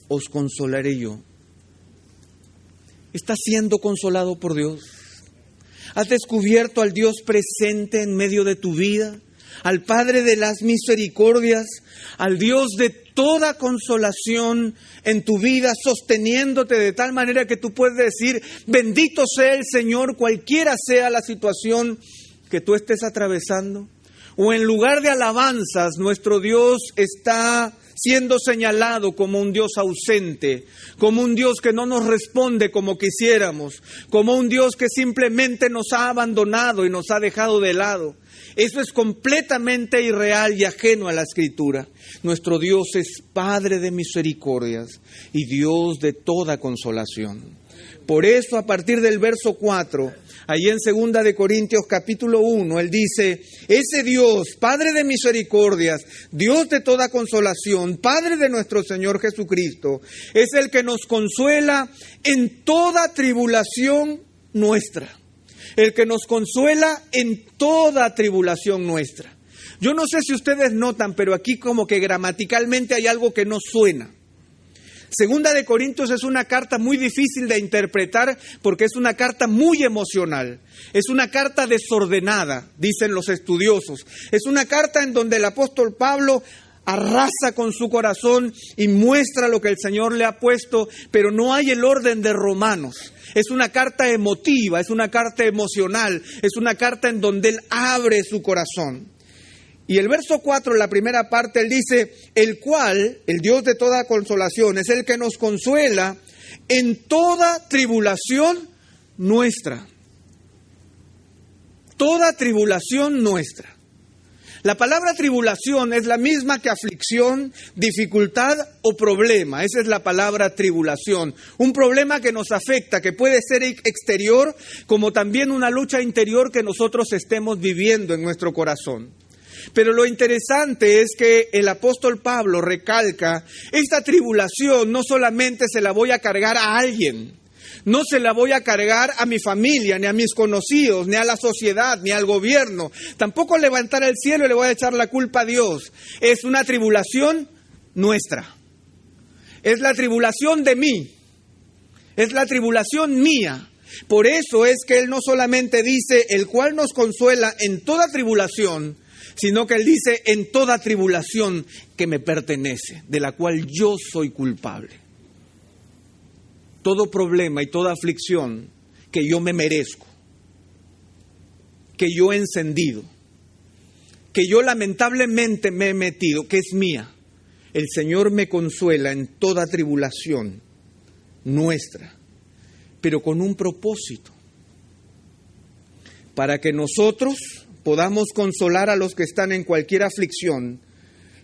os consolaré yo. ¿Estás siendo consolado por Dios? ¿Has descubierto al Dios presente en medio de tu vida? al Padre de las misericordias, al Dios de toda consolación en tu vida, sosteniéndote de tal manera que tú puedes decir, bendito sea el Señor, cualquiera sea la situación que tú estés atravesando? O en lugar de alabanzas, nuestro Dios está siendo señalado como un Dios ausente, como un Dios que no nos responde como quisiéramos, como un Dios que simplemente nos ha abandonado y nos ha dejado de lado. Eso es completamente irreal y ajeno a la Escritura. Nuestro Dios es Padre de misericordias y Dios de toda consolación. Por eso, a partir del verso 4, ahí en 2 de Corintios capítulo 1, él dice, ese Dios, Padre de misericordias, Dios de toda consolación, Padre de nuestro Señor Jesucristo, es el que nos consuela en toda tribulación nuestra. El que nos consuela en toda tribulación nuestra. Yo no sé si ustedes notan, pero aquí como que gramaticalmente hay algo que no suena. 2 de Corintios es una carta muy difícil de interpretar porque es una carta muy emocional. Es una carta desordenada, dicen los estudiosos. Es una carta en donde el apóstol Pablo arrasa con su corazón y muestra lo que el Señor le ha puesto, pero no hay el orden de Romanos. Es una carta emotiva, es una carta emocional, es una carta en donde él abre su corazón. Y el verso 4, la primera parte, él dice, el cual, el Dios de toda consolación, es el que nos consuela en toda tribulación nuestra. Toda tribulación nuestra. La palabra tribulación es la misma que aflicción, dificultad o problema. Esa es la palabra tribulación. Un problema que nos afecta, que puede ser exterior, como también una lucha interior que nosotros estemos viviendo en nuestro corazón. Pero lo interesante es que el apóstol Pablo recalca, esta tribulación no solamente se la voy a cargar a alguien, no se la voy a cargar a mi familia, ni a mis conocidos, ni a la sociedad, ni al gobierno. Tampoco levantar el cielo y le voy a echar la culpa a Dios. Es una tribulación nuestra. Es la tribulación de mí. Es la tribulación mía. Por eso es que Él no solamente dice, el cual nos consuela en toda tribulación, sino que Él dice, en toda tribulación que me pertenece, de la cual yo soy culpable. Todo problema y toda aflicción que yo me merezco, que yo he encendido, que yo lamentablemente me he metido, que es mía. El Señor me consuela en toda tribulación nuestra, pero con un propósito, para que nosotros podamos consolar a los que están en cualquier aflicción,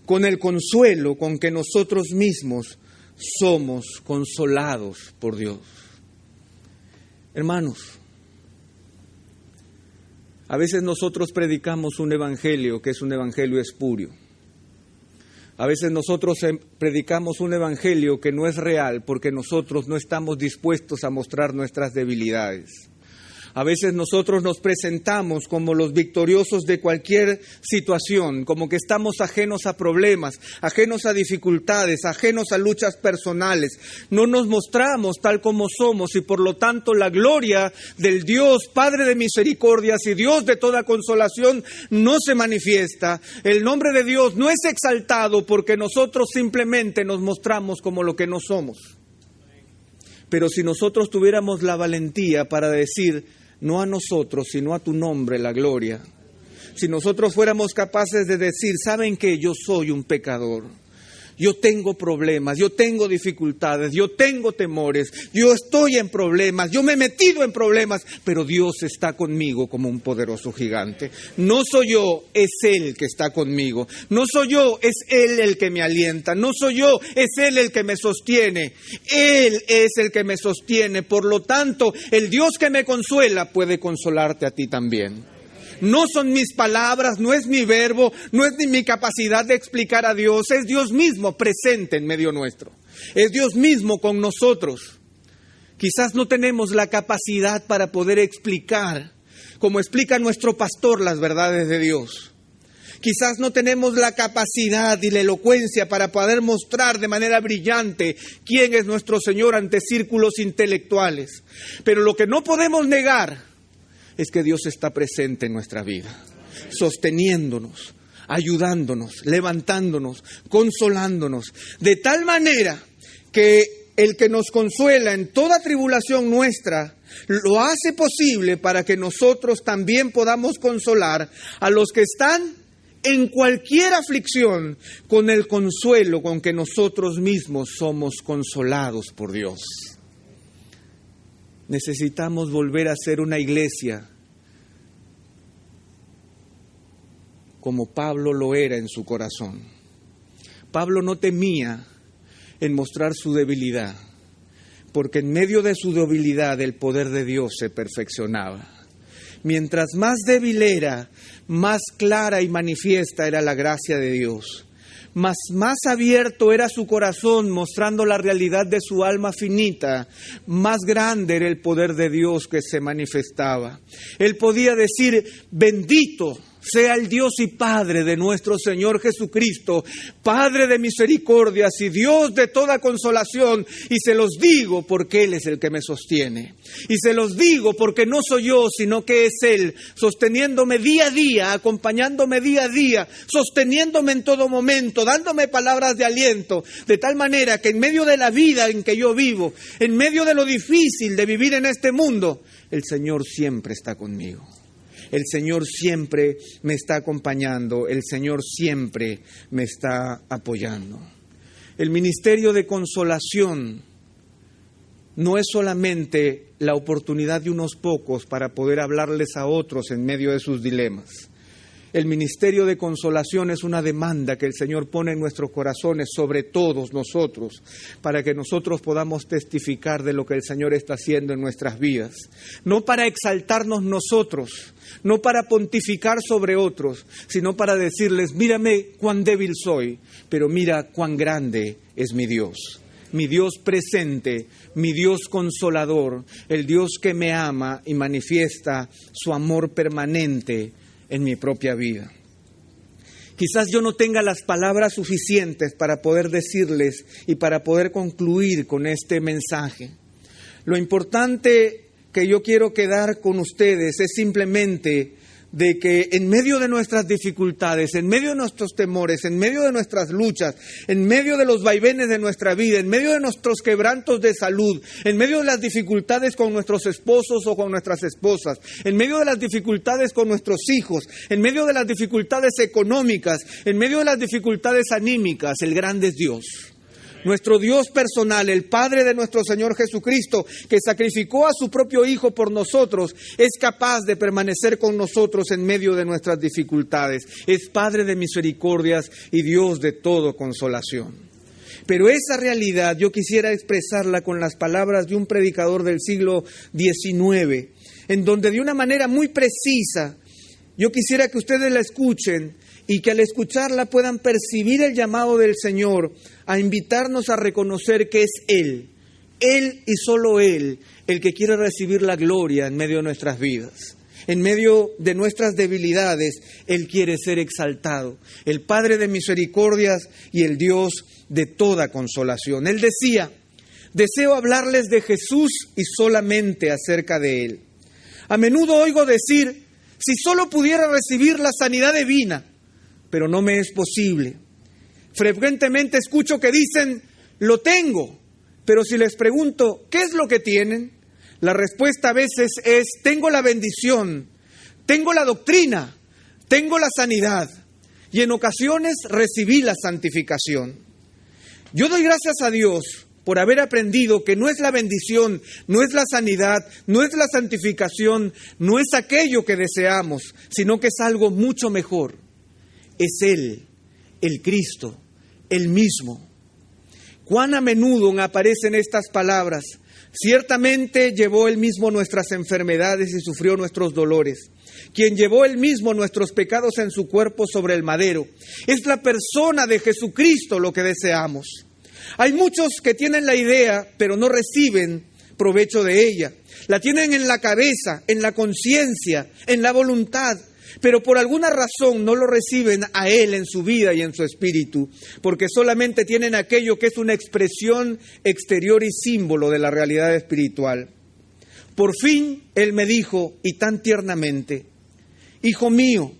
con el consuelo con que nosotros mismos somos consolados por Dios. Hermanos, a veces nosotros predicamos un evangelio que es un evangelio espurio. A veces nosotros predicamos un evangelio que no es real porque nosotros no estamos dispuestos a mostrar nuestras debilidades. A veces nosotros nos presentamos como los victoriosos de cualquier situación, como que estamos ajenos a problemas, ajenos a dificultades, ajenos a luchas personales. No nos mostramos tal como somos y por lo tanto la gloria del Dios Padre de misericordias y Dios de toda consolación no se manifiesta. El nombre de Dios no es exaltado porque nosotros simplemente nos mostramos como lo que no somos. Pero si nosotros tuviéramos la valentía para decir, no a nosotros, sino a tu nombre la gloria. Si nosotros fuéramos capaces de decir, ¿saben qué? Yo soy un pecador. Yo tengo problemas, yo tengo dificultades, yo tengo temores, yo estoy en problemas, yo me he metido en problemas, pero Dios está conmigo como un poderoso gigante. No soy yo, es Él que está conmigo. No soy yo, es Él el que me alienta. No soy yo, es Él el que me sostiene. Él es el que me sostiene. Por lo tanto, el Dios que me consuela puede consolarte a ti también. No son mis palabras, no es mi verbo, no es ni mi capacidad de explicar a Dios. Es Dios mismo presente en medio nuestro. Es Dios mismo con nosotros. Quizás no tenemos la capacidad para poder explicar, como explica nuestro pastor, las verdades de Dios. Quizás no tenemos la capacidad y la elocuencia para poder mostrar de manera brillante quién es nuestro Señor ante círculos intelectuales. Pero lo que no podemos negar es que Dios está presente en nuestra vida, sosteniéndonos, ayudándonos, levantándonos, consolándonos, de tal manera que el que nos consuela en toda tribulación nuestra, lo hace posible para que nosotros también podamos consolar a los que están en cualquier aflicción con el consuelo con que nosotros mismos somos consolados por Dios. Necesitamos volver a ser una iglesia como Pablo lo era en su corazón. Pablo no temía en mostrar su debilidad, porque en medio de su debilidad el poder de Dios se perfeccionaba. Mientras más débil era, más clara y manifiesta era la gracia de Dios. Más abierto era su corazón, mostrando la realidad de su alma finita, más grande era el poder de Dios que se manifestaba. Él podía decir: bendito sea el Dios y Padre de nuestro Señor Jesucristo, Padre de misericordias y Dios de toda consolación. Y se los digo porque Él es el que me sostiene. Y se los digo porque no soy yo, sino que es Él, sosteniéndome día a día, acompañándome día a día, sosteniéndome en todo momento, dándome palabras de aliento, de tal manera que en medio de la vida en que yo vivo, en medio de lo difícil de vivir en este mundo, el Señor siempre está conmigo. El Señor siempre me está acompañando, el Señor siempre me está apoyando. El ministerio de consolación no es solamente la oportunidad de unos pocos para poder hablarles a otros en medio de sus dilemas. El ministerio de consolación es una demanda que el Señor pone en nuestros corazones sobre todos nosotros, para que nosotros podamos testificar de lo que el Señor está haciendo en nuestras vidas. No para exaltarnos nosotros, no para pontificar sobre otros, sino para decirles: mírame cuán débil soy, pero mira cuán grande es mi Dios. Mi Dios presente, mi Dios consolador, el Dios que me ama y manifiesta su amor permanente en mi propia vida. Quizás yo no tenga las palabras suficientes para poder decirles y para poder concluir con este mensaje. Lo importante que yo quiero quedar con ustedes es simplemente de que en medio de nuestras dificultades, en medio de nuestros temores, en medio de nuestras luchas, en medio de los vaivenes de nuestra vida, en medio de nuestros quebrantos de salud, en medio de las dificultades con nuestros esposos o con nuestras esposas, en medio de las dificultades con nuestros hijos, en medio de las dificultades económicas, en medio de las dificultades anímicas, el grande es Dios. Nuestro Dios personal, el Padre de nuestro Señor Jesucristo, que sacrificó a su propio Hijo por nosotros, es capaz de permanecer con nosotros en medio de nuestras dificultades. Es Padre de misericordias y Dios de toda consolación. Pero esa realidad yo quisiera expresarla con las palabras de un predicador del siglo XIX, en donde de una manera muy precisa, yo quisiera que ustedes la escuchen y que al escucharla puedan percibir el llamado del Señor a invitarnos a reconocer que es Él y solo Él, el que quiere recibir la gloria en medio de nuestras vidas. En medio de nuestras debilidades, Él quiere ser exaltado. El Padre de misericordias y el Dios de toda consolación. Él decía: deseo hablarles de Jesús y solamente acerca de Él. A menudo oigo decir: si solo pudiera recibir la sanidad divina, pero no me es posible. Frecuentemente escucho que dicen: lo tengo, pero si les pregunto, ¿qué es lo que tienen? La respuesta a veces es: tengo la bendición, tengo la doctrina, tengo la sanidad, y en ocasiones recibí la santificación. Yo doy gracias a Dios por haber aprendido que no es la bendición, no es la sanidad, no es la santificación, no es aquello que deseamos, sino que es algo mucho mejor. Es Él, el Cristo, el mismo. Cuán a menudo aparecen estas palabras: ciertamente llevó Él mismo nuestras enfermedades y sufrió nuestros dolores. Quien llevó Él mismo nuestros pecados en su cuerpo sobre el madero. Es la persona de Jesucristo lo que deseamos. Hay muchos que tienen la idea, pero no reciben provecho de ella. La tienen en la cabeza, en la conciencia, en la voluntad, pero por alguna razón no lo reciben a Él en su vida y en su espíritu, porque solamente tienen aquello que es una expresión exterior y símbolo de la realidad espiritual. Por fin Él me dijo, y tan tiernamente: hijo mío,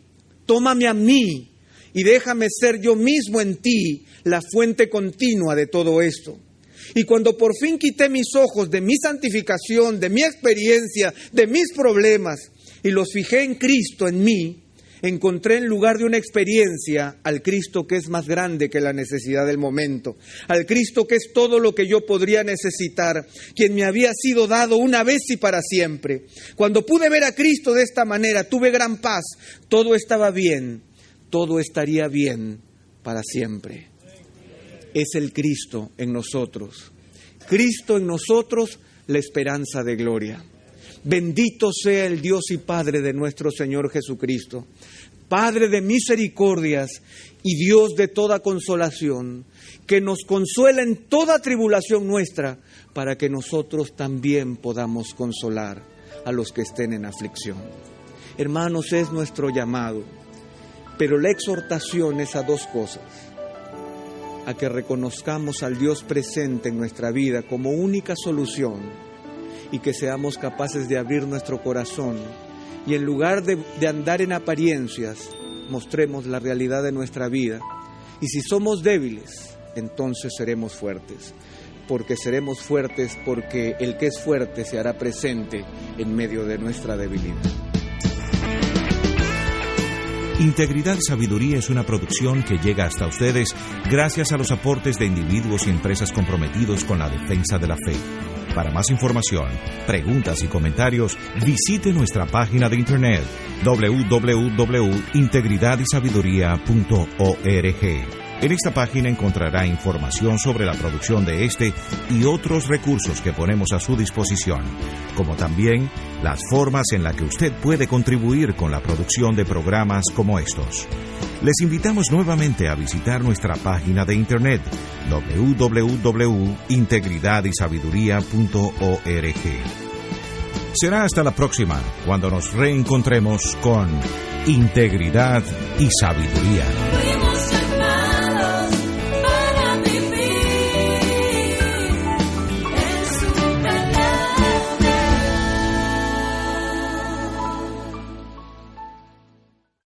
tómame a mí y déjame ser yo mismo en ti la fuente continua de todo esto. Y cuando por fin quité mis ojos de mi santificación, de mi experiencia, de mis problemas, y los fijé en Cristo, en mí, encontré en lugar de una experiencia al Cristo que es más grande que la necesidad del momento, al Cristo que es todo lo que yo podría necesitar, quien me había sido dado una vez y para siempre. Cuando pude ver a Cristo de esta manera, tuve gran paz, todo estaba bien, todo estaría bien para siempre. Es el Cristo en nosotros, Cristo en nosotros, la esperanza de gloria. Bendito sea el Dios y Padre de nuestro Señor Jesucristo, Padre de misericordias y Dios de toda consolación, que nos consuela en toda tribulación nuestra, para que nosotros también podamos consolar a los que estén en aflicción. Hermanos, es nuestro llamado, pero la exhortación es a dos cosas: a que reconozcamos al Dios presente en nuestra vida como única solución, y que seamos capaces de abrir nuestro corazón y en lugar de andar en apariencias, mostremos la realidad de nuestra vida. Y si somos débiles, entonces seremos fuertes, porque seremos fuertes porque el que es fuerte se hará presente en medio de nuestra debilidad. Integridad y Sabiduría es una producción que llega hasta ustedes gracias a los aportes de individuos y empresas comprometidos con la defensa de la fe. Para más información, preguntas y comentarios, visite nuestra página de internet www.integridadysabiduría.org. En esta página encontrará información sobre la producción de este y otros recursos que ponemos a su disposición, como también las formas en las que usted puede contribuir con la producción de programas como estos. Les invitamos nuevamente a visitar nuestra página de internet www.integridadysabiduría.org. Será hasta la próxima, cuando nos reencontremos con Integridad y Sabiduría.